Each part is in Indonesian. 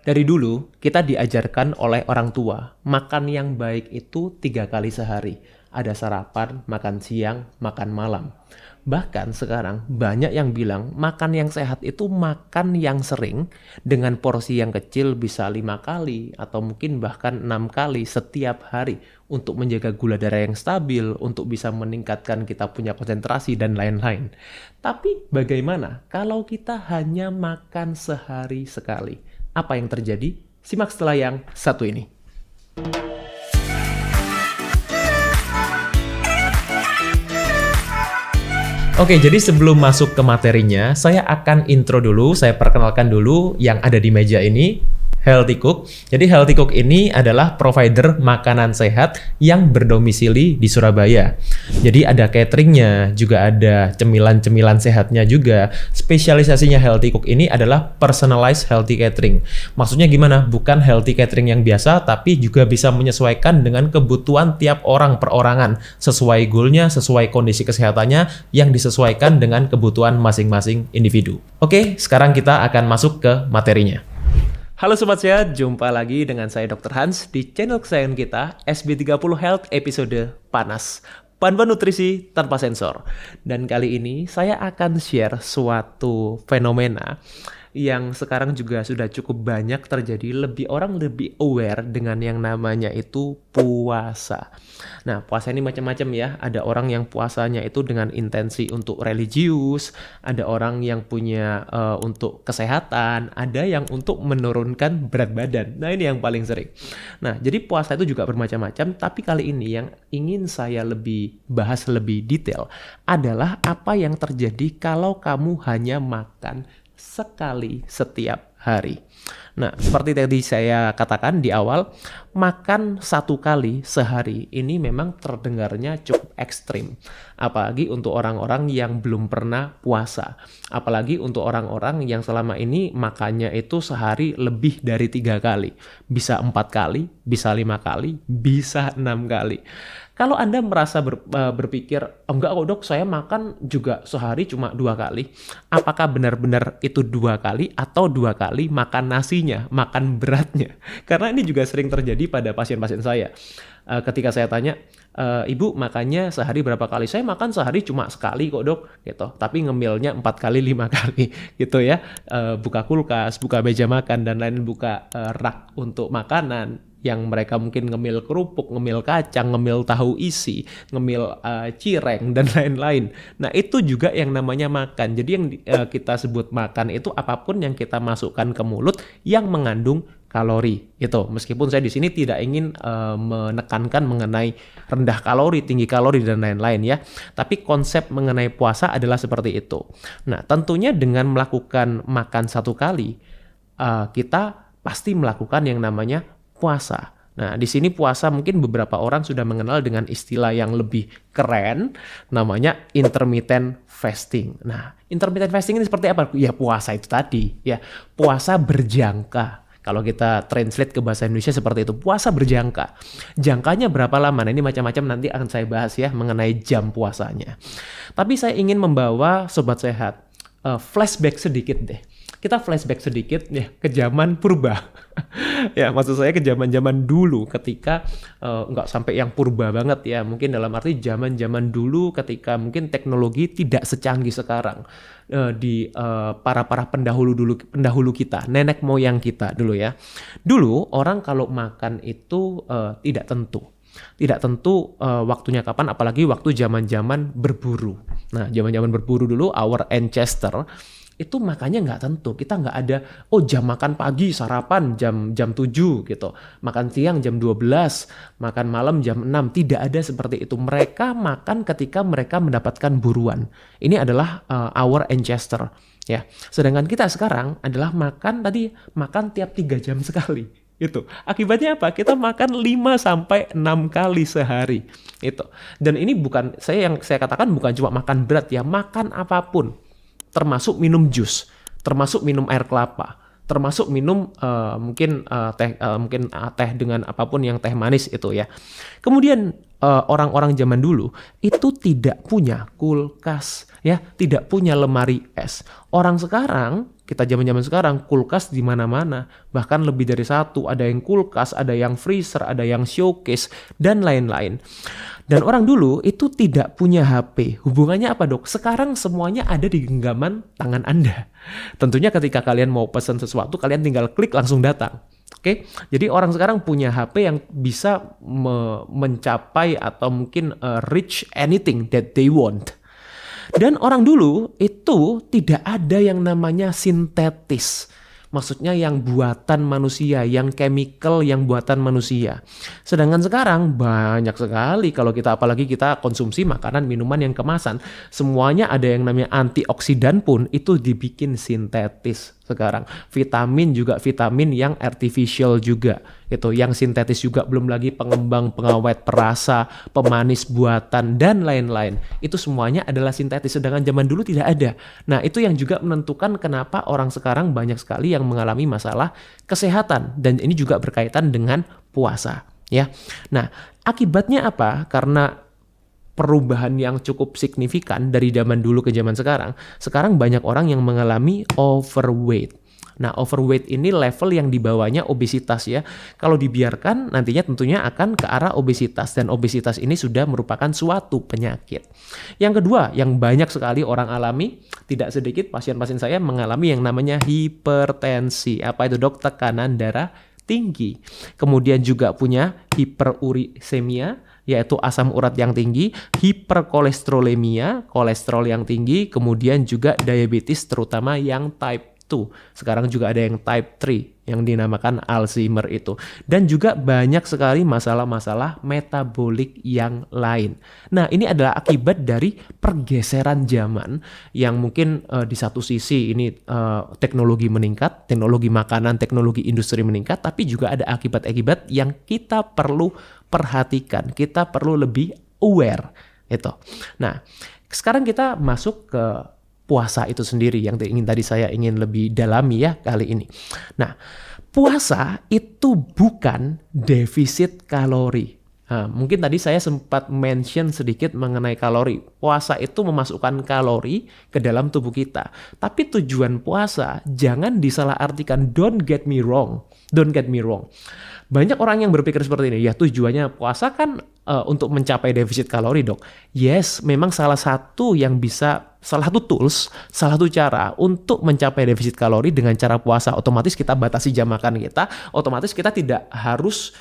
Dari dulu, kita diajarkan oleh orang tua, makan yang baik itu 3 kali sehari. Ada sarapan, makan siang, makan malam. Bahkan sekarang banyak yang bilang makan yang sehat itu makan yang sering dengan porsi yang kecil bisa 5 kali atau mungkin bahkan 6 kali setiap hari untuk menjaga gula darah yang stabil, untuk bisa meningkatkan kita punya konsentrasi dan lain-lain. Tapi bagaimana kalau kita hanya makan sehari sekali? Apa yang terjadi? Simak setelah yang satu ini. Oke, jadi sebelum masuk ke materinya, saya akan intro dulu, saya perkenalkan dulu yang ada di meja ini. Healthy Cook. Jadi Healthy Cook ini adalah provider makanan sehat yang berdomisili di Surabaya. Jadi ada cateringnya, juga ada cemilan-cemilan sehatnya juga. Spesialisasinya Healthy Cook ini adalah personalized healthy catering. Maksudnya gimana? Bukan healthy catering yang biasa, tapi juga bisa menyesuaikan dengan kebutuhan tiap orang perorangan. Sesuai goalnya, sesuai kondisi kesehatannya, yang disesuaikan dengan kebutuhan masing-masing individu. Oke, sekarang kita akan masuk ke materinya. Halo Sobat Sehat, jumpa lagi dengan saya Dr. Hans di channel kesayangan kita SB30 Health episode Panas. Panduan nutrisi tanpa sensor. Dan kali ini saya akan share suatu fenomena yang sekarang juga sudah cukup banyak terjadi, orang lebih aware dengan yang namanya itu puasa. Nah, puasa ini macam-macam ya. Ada orang yang puasanya itu dengan intensi untuk religius, ada orang yang punya untuk kesehatan, ada yang untuk menurunkan berat badan. Nah, ini yang paling sering. Nah, jadi puasa itu juga bermacam-macam, tapi kali ini yang ingin saya bahas lebih detail adalah apa yang terjadi kalau kamu hanya makan sekali setiap hari. Nah, seperti tadi saya katakan di awal, makan 1 kali sehari ini memang terdengarnya cukup ekstrim. Apalagi untuk orang-orang yang belum pernah puasa. Apalagi untuk orang-orang yang selama ini makannya itu sehari lebih dari 3 kali. Bisa 4 kali, bisa 5 kali, bisa 6 kali. Kalau Anda merasa berpikir, enggak kok dok, saya makan juga sehari cuma 2 kali. Apakah benar-benar itu 2 kali atau 2 kali makan nasinya, makan beratnya? Karena ini juga sering terjadi pada pasien-pasien saya. Ketika saya tanya, ibu makannya sehari berapa kali? Saya makan sehari cuma sekali kok dok, gitu. Tapi ngemilnya 4 kali, 5 kali, gitu ya. Buka kulkas, buka meja makan, dan lain buka rak untuk makanan. Yang mereka mungkin ngemil kerupuk, ngemil kacang, ngemil tahu isi, ngemil cireng, dan lain-lain. Nah, itu juga yang namanya makan. Jadi yang kita sebut makan itu apapun yang kita masukkan ke mulut yang mengandung kalori. Itu. Meskipun saya di sini tidak ingin menekankan mengenai rendah kalori, tinggi kalori, dan lain-lain ya. Tapi konsep mengenai puasa adalah seperti itu. Nah, tentunya dengan melakukan makan 1 kali, kita pasti melakukan yang namanya puasa. Nah, di sini puasa mungkin beberapa orang sudah mengenal dengan istilah yang lebih keren, namanya intermittent fasting. Nah, intermittent fasting ini seperti apa? Ya puasa itu tadi, ya puasa berjangka. Kalau kita translate ke bahasa Indonesia seperti itu, puasa berjangka. Jangkanya berapa lama? Nah, ini macam-macam nanti akan saya bahas ya mengenai jam puasanya. Tapi saya ingin membawa Sobat Sehat flashback sedikit deh. Kita flashback sedikit ya ke zaman purba. Ya, maksud saya ke zaman-zaman dulu ketika nggak sampai yang purba banget ya. Mungkin dalam arti zaman-zaman dulu ketika mungkin teknologi tidak secanggih sekarang. Di para pendahulu kita, nenek moyang kita dulu ya. Dulu orang kalau makan itu tidak tentu. Tidak tentu waktunya kapan, apalagi waktu zaman-zaman berburu. Nah, zaman-zaman berburu dulu, our ancestor itu makanya nggak tentu. Kita nggak ada, jam makan pagi, sarapan jam 7 gitu. Makan siang jam 12, makan malam jam 6. Tidak ada seperti itu. Mereka makan ketika mereka mendapatkan buruan. Ini adalah our ancestor. Ya. Sedangkan kita sekarang adalah makan tiap 3 jam sekali. Itu. Akibatnya apa? Kita makan 5 sampai 6 kali sehari. Itu. Dan ini bukan yang saya katakan bukan cuma makan berat ya, makan apapun. Termasuk minum jus, termasuk minum air kelapa, termasuk minum mungkin teh dengan apapun yang teh manis itu ya. Kemudian orang-orang zaman dulu itu tidak punya kulkas ya, tidak punya lemari es. Orang sekarang kita zaman-zaman sekarang kulkas di mana-mana, bahkan lebih dari satu, ada yang kulkas, ada yang freezer, ada yang showcase dan lain-lain. Dan orang dulu itu tidak punya HP. Hubungannya apa, Dok? Sekarang semuanya ada di genggaman tangan Anda. Tentunya ketika kalian mau pesan sesuatu, kalian tinggal klik langsung datang. Oke, jadi orang sekarang punya HP yang bisa mencapai atau mungkin reach anything that they want. Dan orang dulu itu tidak ada yang namanya sintetis. Maksudnya yang buatan manusia, yang chemical yang buatan manusia. Sedangkan sekarang banyak sekali kalau kita apalagi kita konsumsi makanan, minuman yang kemasan, semuanya ada yang namanya antioksidan pun itu dibikin sintetis sekarang. Vitamin juga vitamin yang artificial juga. Itu yang sintetis juga, belum lagi pengembang, pengawet, perasa, pemanis buatan dan lain-lain. Itu semuanya adalah sintetis, sedangkan zaman dulu tidak ada. Nah, itu yang juga menentukan kenapa orang sekarang banyak sekali yang mengalami masalah kesehatan, dan ini juga berkaitan dengan puasa, ya. Nah, akibatnya apa? Karena perubahan yang cukup signifikan dari zaman dulu ke zaman sekarang banyak orang yang mengalami overweight. Nah, overweight ini level yang dibawanya obesitas ya. Kalau dibiarkan nantinya tentunya akan ke arah obesitas, dan obesitas ini sudah merupakan suatu penyakit. Yang kedua, yang banyak sekali orang alami, tidak sedikit pasien-pasien saya mengalami yang namanya hipertensi. Apa itu, Dok? Tekanan darah tinggi. Kemudian juga punya hiperurisemia, yaitu asam urat yang tinggi, hiperkolesterolemia, kolesterol yang tinggi, kemudian juga diabetes terutama yang type 2. Sekarang juga ada yang type 3 yang dinamakan Alzheimer itu. Dan juga banyak sekali masalah-masalah metabolik yang lain. Nah, ini adalah akibat dari pergeseran zaman yang mungkin di satu sisi ini teknologi meningkat, teknologi makanan, teknologi industri meningkat, tapi juga ada akibat-akibat yang kita perlu perhatikan, kita perlu lebih aware itu. Nah, sekarang kita masuk ke puasa itu sendiri yang saya ingin lebih dalami ya kali ini. Nah, puasa itu bukan defisit kalori. Nah, mungkin tadi saya sempat mention sedikit mengenai kalori. Puasa itu memasukkan kalori ke dalam tubuh kita. Tapi tujuan puasa jangan disalahartikan. Don't get me wrong. Banyak orang yang berpikir seperti ini, ya tujuannya puasa kan untuk mencapai defisit kalori, Dok. Yes, memang salah satu tools, salah satu cara untuk mencapai defisit kalori dengan cara puasa. Otomatis kita batasi jam makan kita, otomatis kita tidak harus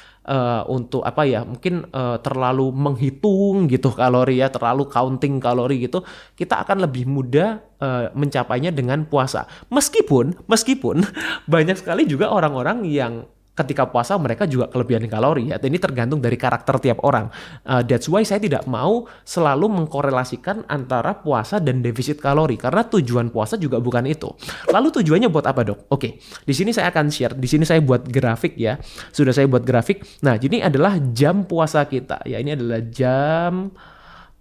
untuk mungkin terlalu menghitung gitu kalori ya, terlalu counting kalori gitu. Kita akan lebih mudah mencapainya dengan puasa. Meskipun banyak sekali juga orang-orang yang ketika puasa mereka juga kelebihan kalori ya. Ini tergantung dari karakter tiap orang. That's why saya tidak mau selalu mengkorelasikan antara puasa dan defisit kalori, karena tujuan puasa juga bukan itu. Lalu tujuannya buat apa, Dok? Oke, di sini saya akan share. Di sini saya buat grafik ya. Sudah saya buat grafik. Nah, ini adalah jam puasa kita. Ya, ini adalah jam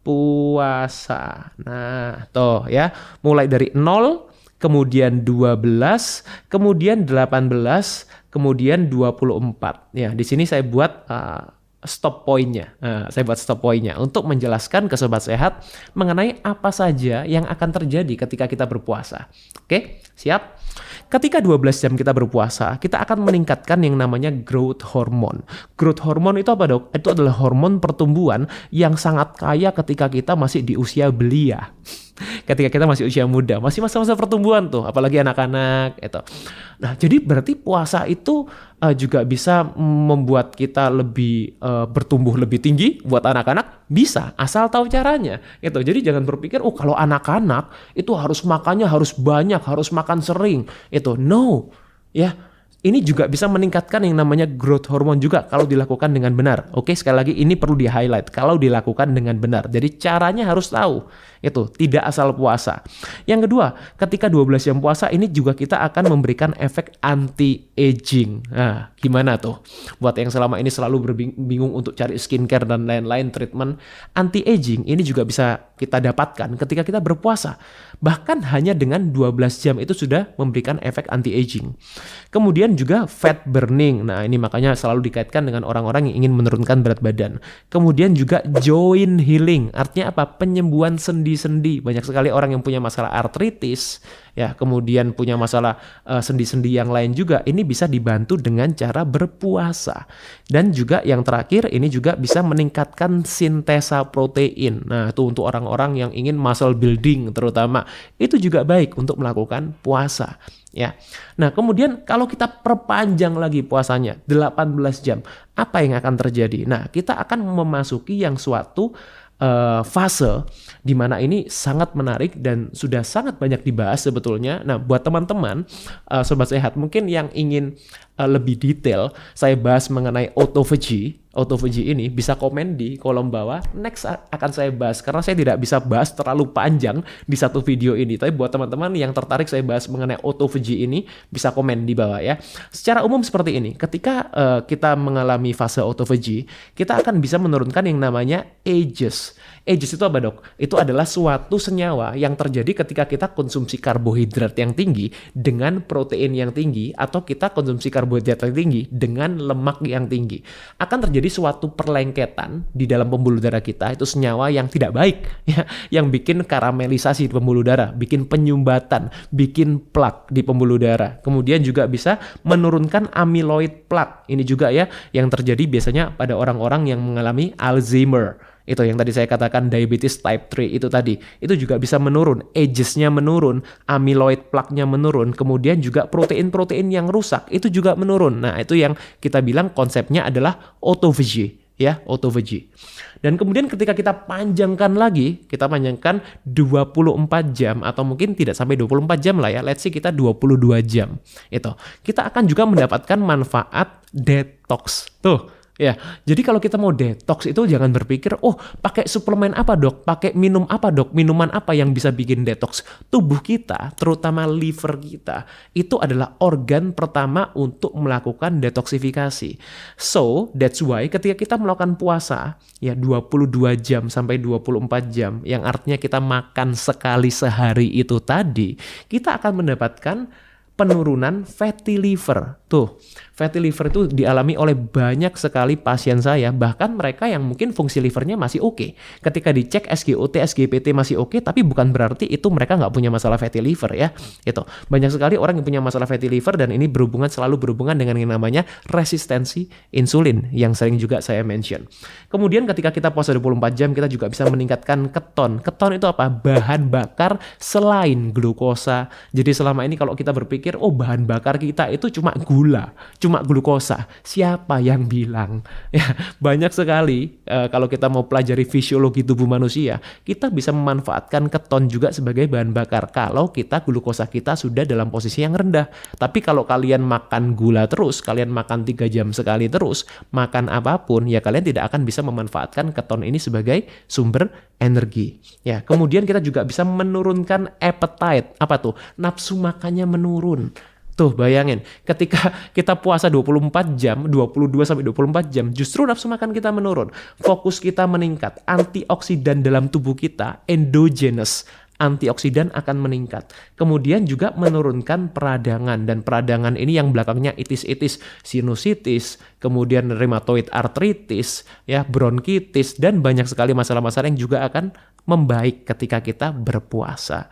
puasa. Nah, tuh ya. Mulai dari 0, kemudian 12, kemudian 18, kemudian 24. Ya, di sini saya buat stop point-nya. Saya buat stop point-nya untuk menjelaskan ke Sobat Sehat mengenai apa saja yang akan terjadi ketika kita berpuasa. Oke, siap? Ketika 12 jam kita berpuasa, kita akan meningkatkan yang namanya growth hormone. Growth hormone itu apa, Dok? Itu adalah hormon pertumbuhan yang sangat kaya ketika kita masih di usia belia. Ketika kita masih usia muda, masih masa-masa pertumbuhan tuh, apalagi anak-anak itu. Nah, jadi berarti puasa itu juga bisa membuat kita lebih bertumbuh lebih tinggi. Buat anak-anak bisa, asal tahu caranya. Gitu. Jadi jangan berpikir, kalau anak-anak itu harus makannya harus banyak, harus makan sering. Itu no, ya. Ini juga bisa meningkatkan yang namanya growth hormone juga kalau dilakukan dengan benar. Oke, sekali lagi ini perlu di-highlight kalau dilakukan dengan benar. Jadi caranya harus tahu. Itu tidak asal puasa. Yang kedua, ketika 12 jam puasa ini juga kita akan memberikan efek anti-aging. Nah, gimana tuh? Buat yang selama ini selalu bingung untuk cari skincare dan lain-lain treatment, anti-aging ini juga bisa kita dapatkan ketika kita berpuasa. Bahkan hanya dengan 12 jam itu sudah memberikan efek anti-aging. Kemudian Kemudian juga fat burning. Nah, ini makanya selalu dikaitkan dengan orang-orang yang ingin menurunkan berat badan. Kemudian juga joint healing. Artinya apa? Penyembuhan sendi-sendi. Banyak sekali orang yang punya masalah artritis, ya, kemudian punya masalah sendi-sendi yang lain juga. Ini bisa dibantu dengan cara berpuasa. Dan juga yang terakhir, ini juga bisa meningkatkan sintesa protein. Nah, itu untuk orang-orang yang ingin muscle building terutama. Itu juga baik untuk melakukan puasa, ya. Nah, kemudian kalau kita perpanjang lagi puasanya 18 jam, apa yang akan terjadi? Nah, kita akan memasuki yang suatu fase di mana ini sangat menarik dan sudah sangat banyak dibahas sebetulnya. Nah, buat teman-teman Sobat Sehat mungkin yang ingin lebih detail, saya bahas mengenai autophagy. Autophagy ini bisa komen di kolom bawah. Next akan saya bahas karena saya tidak bisa bahas terlalu panjang di satu video ini. Tapi buat teman-teman yang tertarik saya bahas mengenai autophagy ini, bisa komen di bawah ya. Secara umum seperti ini, ketika kita mengalami fase autophagy, kita akan bisa menurunkan yang namanya ages. Ages itu apa, Dok? Itu adalah suatu senyawa yang terjadi ketika kita konsumsi karbohidrat yang tinggi dengan protein yang tinggi, atau kita konsumsi karbohidrat yang tinggi dengan lemak yang tinggi. Akan terjadi suatu perlengketan di dalam pembuluh darah kita, itu senyawa yang tidak baik, ya, yang bikin karamelisasi di pembuluh darah, bikin penyumbatan, bikin plak di pembuluh darah. Kemudian juga bisa menurunkan amyloid plak. Ini juga ya yang terjadi biasanya pada orang-orang yang mengalami Alzheimer. Itu yang tadi saya katakan diabetes type 3 itu tadi. Itu juga bisa menurun, ages-nya menurun, amyloid plaknya menurun, kemudian juga protein-protein yang rusak itu juga menurun. Nah, itu yang kita bilang konsepnya adalah autophagy, ya, autophagy. Dan kemudian ketika kita panjangkan lagi, kita panjangkan 24 jam atau mungkin tidak sampai 24 jam lah ya. Let's say kita 22 jam. Itu. Kita akan juga mendapatkan manfaat detox. Tuh. Ya, jadi kalau kita mau detox itu jangan berpikir, oh pakai suplemen apa, Dok? Pakai minum apa, Dok? Minuman apa yang bisa bikin detox? Tubuh kita, terutama liver kita, itu adalah organ pertama untuk melakukan detoksifikasi. So, that's why ketika kita melakukan puasa, ya 22 jam sampai 24 jam, yang artinya kita makan sekali sehari itu tadi, kita akan mendapatkan penurunan fatty liver. Tuh, fatty liver itu dialami oleh banyak sekali pasien saya, bahkan mereka yang mungkin fungsi livernya masih oke. Ketika dicek SGOT, SGPT masih oke, tapi bukan berarti itu mereka nggak punya masalah fatty liver ya. Itu banyak sekali orang yang punya masalah fatty liver dan ini selalu berhubungan dengan yang namanya resistensi insulin yang sering juga saya mention. Kemudian ketika kita puasa 24 jam, kita juga bisa meningkatkan keton. Keton itu apa? Bahan bakar selain glukosa. Jadi selama ini kalau kita berpikir, oh bahan bakar kita itu cuma gula, cuma glukosa. Siapa yang bilang? Ya, banyak sekali kalau kita mau pelajari fisiologi tubuh manusia, kita bisa memanfaatkan keton juga sebagai bahan bakar kalau kita glukosa kita sudah dalam posisi yang rendah. Tapi kalau kalian makan gula terus, kalian makan 3 jam sekali terus, makan apapun, ya kalian tidak akan bisa memanfaatkan keton ini sebagai sumber energi. Ya, kemudian kita juga bisa menurunkan appetite. Apa tuh? Nafsu makannya menurun. Tuh bayangin, ketika kita puasa 24 jam, 22-24 jam, justru nafsu makan kita menurun. Fokus kita meningkat, antioksidan dalam tubuh kita, endogenous, antioksidan akan meningkat. Kemudian juga menurunkan peradangan, dan peradangan ini yang belakangnya itis-itis, sinusitis, kemudian rheumatoid arthritis, ya, bronkitis, dan banyak sekali masalah-masalah yang juga akan membaik ketika kita berpuasa.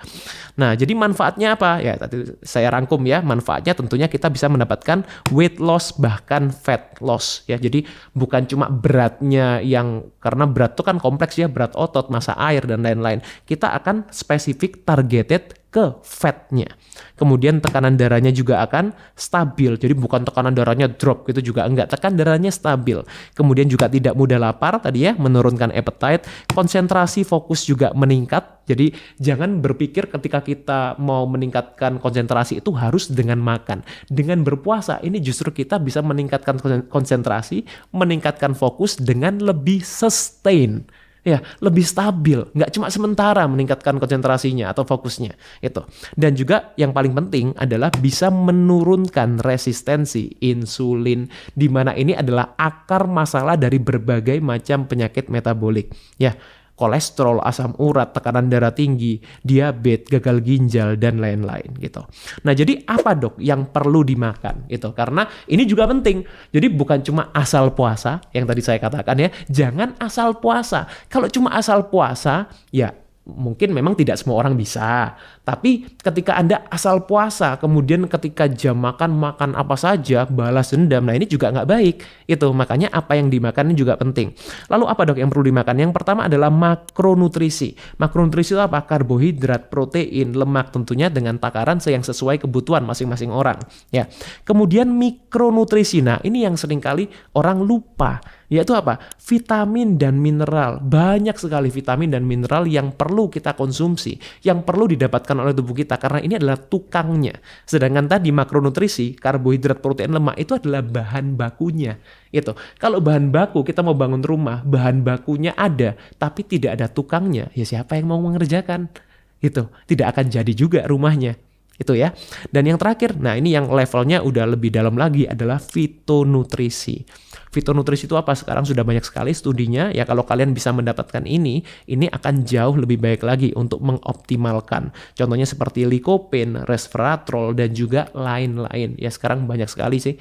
Nah, jadi manfaatnya apa? Ya, tadi saya rangkum ya. Manfaatnya tentunya kita bisa mendapatkan weight loss bahkan fat loss ya. Jadi bukan cuma beratnya yang, karena berat itu kan kompleks ya, berat otot, massa air dan lain-lain. Kita akan spesifik targeted ke fatnya. Kemudian tekanan darahnya juga akan stabil. Jadi bukan tekanan darahnya drop gitu juga enggak. Tekanan darahnya stabil. Kemudian juga tidak mudah lapar tadi ya, menurunkan appetite. Konsentrasi fokus juga meningkat. Jadi jangan berpikir ketika kita mau meningkatkan konsentrasi itu harus dengan makan. Dengan berpuasa ini justru kita bisa meningkatkan konsentrasi, meningkatkan fokus dengan lebih sustain. Ya, lebih stabil, nggak cuma sementara meningkatkan konsentrasinya atau fokusnya itu. Dan juga yang paling penting adalah bisa menurunkan resistensi insulin, di mana ini adalah akar masalah dari berbagai macam penyakit metabolik. Ya, kolesterol, asam urat, tekanan darah tinggi, diabetes, gagal ginjal, dan lain-lain gitu. Nah, jadi apa dok yang perlu dimakan gitu? Karena ini juga penting. Jadi bukan cuma asal puasa yang tadi saya katakan ya, jangan asal puasa. Kalau cuma asal puasa, ya mungkin memang tidak semua orang bisa. Tapi ketika Anda asal puasa, kemudian ketika jam makan apa saja, balas dendam, nah ini juga nggak baik. Itu makanya apa yang dimakan ini juga penting. Lalu apa dok yang perlu dimakan? Yang pertama adalah makronutrisi. Makronutrisi itu apa? Karbohidrat, protein, lemak tentunya dengan takaran yang sesuai kebutuhan masing-masing orang. Ya. Kemudian mikronutrisi. Nah ini yang seringkali orang lupa. Yaitu apa? Vitamin dan mineral. Banyak sekali vitamin dan mineral yang perlu kita konsumsi, yang perlu didapatkan oleh tubuh kita, karena ini adalah tukangnya. Sedangkan tadi makronutrisi, karbohidrat, protein, lemak itu adalah bahan bakunya. Itu. Kalau bahan baku kita mau bangun rumah, bahan bakunya ada, tapi tidak ada tukangnya, ya siapa yang mau mengerjakan? Itu. Tidak akan jadi juga rumahnya. Itu ya. Dan yang terakhir, nah ini yang levelnya udah lebih dalam lagi adalah fitonutrisi. Fitonutrisi itu apa? Sekarang sudah banyak sekali studinya. Ya kalau kalian bisa mendapatkan ini akan jauh lebih baik lagi untuk mengoptimalkan. Contohnya seperti lycopene, resveratrol, dan juga lain-lain. Ya sekarang banyak sekali sih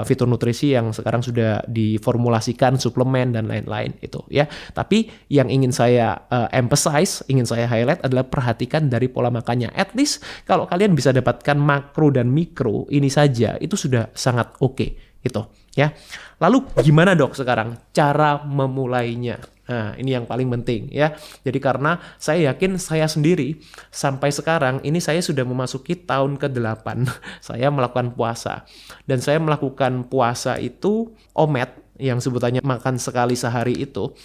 fitonutrisi yang sekarang sudah diformulasikan, suplemen dan lain-lain itu ya. Tapi yang ingin saya emphasize, ingin saya highlight adalah perhatikan dari pola makannya. At least kalau kalian bisa dapatkan makro dan mikro ini saja itu sudah sangat oke. Gitu ya. Lalu gimana dok sekarang cara memulainya? Nah, ini yang paling penting ya. Jadi karena saya yakin saya sendiri sampai sekarang ini saya sudah memasuki tahun ke-8 saya melakukan puasa. Dan saya melakukan puasa itu OMAD yang sebutannya makan sekali sehari itu,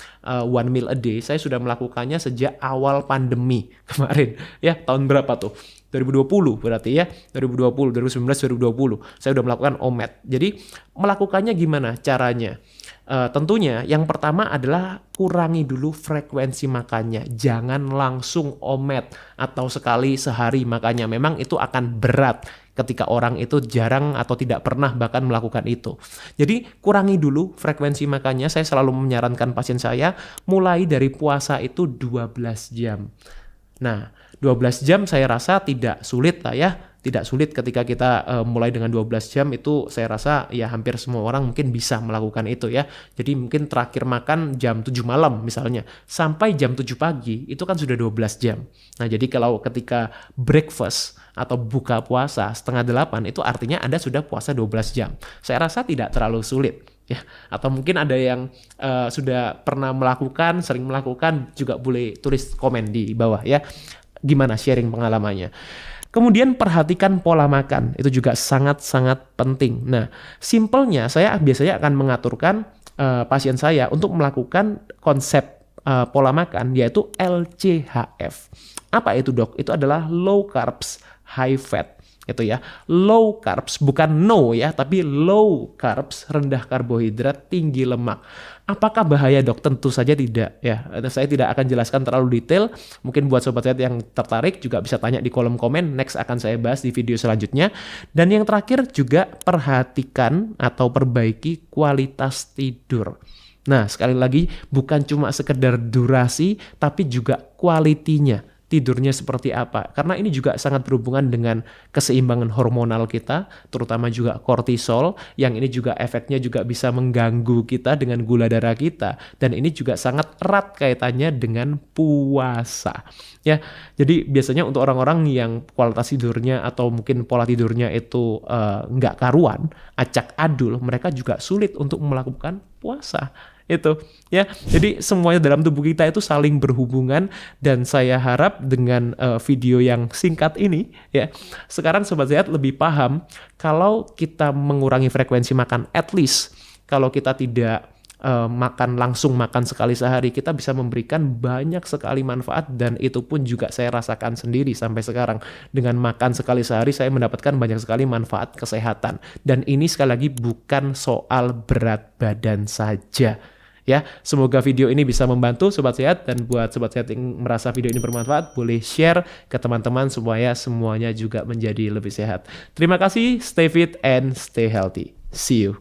one meal a day. Saya sudah melakukannya sejak awal pandemi kemarin ya. Tahun berapa tuh? 2020 berarti ya, 2020, 2019, 2020 saya udah melakukan OMAD. Jadi melakukannya gimana caranya? Tentunya yang pertama adalah kurangi dulu frekuensi makannya. Jangan langsung OMAD atau sekali sehari makannya. Memang itu akan berat ketika orang itu jarang atau tidak pernah bahkan melakukan itu. Jadi kurangi dulu frekuensi makannya. Saya selalu menyarankan pasien saya mulai dari puasa itu 12 jam. Nah, 12 jam saya rasa tidak sulit lah ya. Tidak sulit ketika kita mulai dengan 12 jam itu saya rasa ya hampir semua orang mungkin bisa melakukan itu ya. Jadi mungkin terakhir makan jam 7 malam misalnya. Sampai jam 7 pagi itu kan sudah 12 jam. Nah jadi kalau ketika breakfast atau buka puasa setengah 8 itu artinya Anda sudah puasa 12 jam. Saya rasa tidak terlalu sulit. Ya, atau mungkin ada yang sudah pernah melakukan, sering melakukan juga boleh tulis komen di bawah ya. Gimana sharing pengalamannya. Kemudian perhatikan pola makan, itu juga sangat-sangat penting. Nah, simpelnya saya biasanya akan mengaturkan pasien saya untuk melakukan konsep pola makan yaitu LCHF. Apa itu dok? Itu adalah low carbs, high fat. Itu ya, low carbs, bukan no ya, tapi low carbs, rendah karbohidrat, tinggi lemak. Apakah bahaya dok? Tentu saja tidak ya. Saya tidak akan jelaskan terlalu detail. Mungkin buat sobat sehat yang tertarik juga bisa tanya di kolom komen. Next akan saya bahas di video selanjutnya. Dan yang terakhir juga perhatikan atau perbaiki kualitas tidur. Nah sekali lagi bukan cuma sekedar durasi tapi juga kualitinya. Tidurnya seperti apa? Karena ini juga sangat berhubungan dengan keseimbangan hormonal kita, terutama juga kortisol, yang ini juga efeknya juga bisa mengganggu kita dengan gula darah kita. Dan ini juga sangat erat kaitannya dengan puasa. Ya, jadi biasanya untuk orang-orang yang kualitas tidurnya atau mungkin pola tidurnya itu nggak karuan, acak adul, mereka juga sulit untuk melakukan puasa. Itu ya, jadi semuanya dalam tubuh kita itu saling berhubungan. Dan saya harap dengan video yang singkat ini ya, sekarang sobat sehat lebih paham kalau kita mengurangi frekuensi makan, at least kalau kita tidak langsung makan sekali sehari, kita bisa memberikan banyak sekali manfaat. Dan itu pun juga saya rasakan sendiri sampai sekarang. Dengan makan sekali sehari saya mendapatkan banyak sekali manfaat kesehatan. Dan ini sekali lagi bukan soal berat badan saja. Ya, semoga video ini bisa membantu sobat sehat, dan buat sobat sehat yang merasa video ini bermanfaat boleh share ke teman-teman supaya semuanya juga menjadi lebih sehat. Terima kasih, stay fit and stay healthy. See you.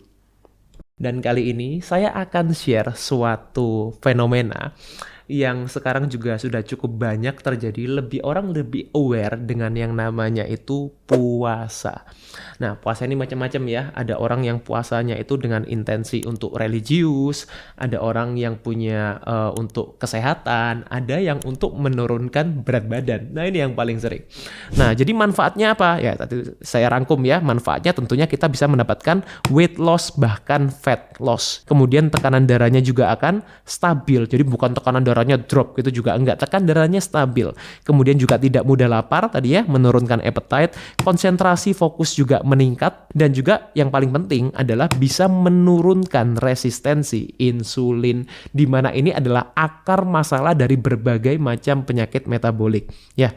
Dan kali ini saya akan share suatu fenomena yang sekarang juga sudah cukup banyak terjadi, orang lebih aware dengan yang namanya itu puasa. Nah, puasa ini macam-macam ya. Ada orang yang puasanya itu dengan intensi untuk religius, ada orang yang punya untuk kesehatan, ada yang untuk menurunkan berat badan. Nah, ini yang paling sering. Nah, jadi manfaatnya apa? Ya, tadi saya rangkum ya. Manfaatnya tentunya kita bisa mendapatkan weight loss bahkan fat loss. Kemudian tekanan darahnya juga akan stabil. Jadi bukan tekanan darahnya drop gitu juga enggak. Tekanan darahnya stabil. Kemudian juga tidak mudah lapar tadi ya, menurunkan appetite, konsentrasi fokus juga meningkat, dan juga yang paling penting adalah bisa menurunkan resistensi insulin, di mana ini adalah akar masalah dari berbagai macam penyakit metabolik. Ya,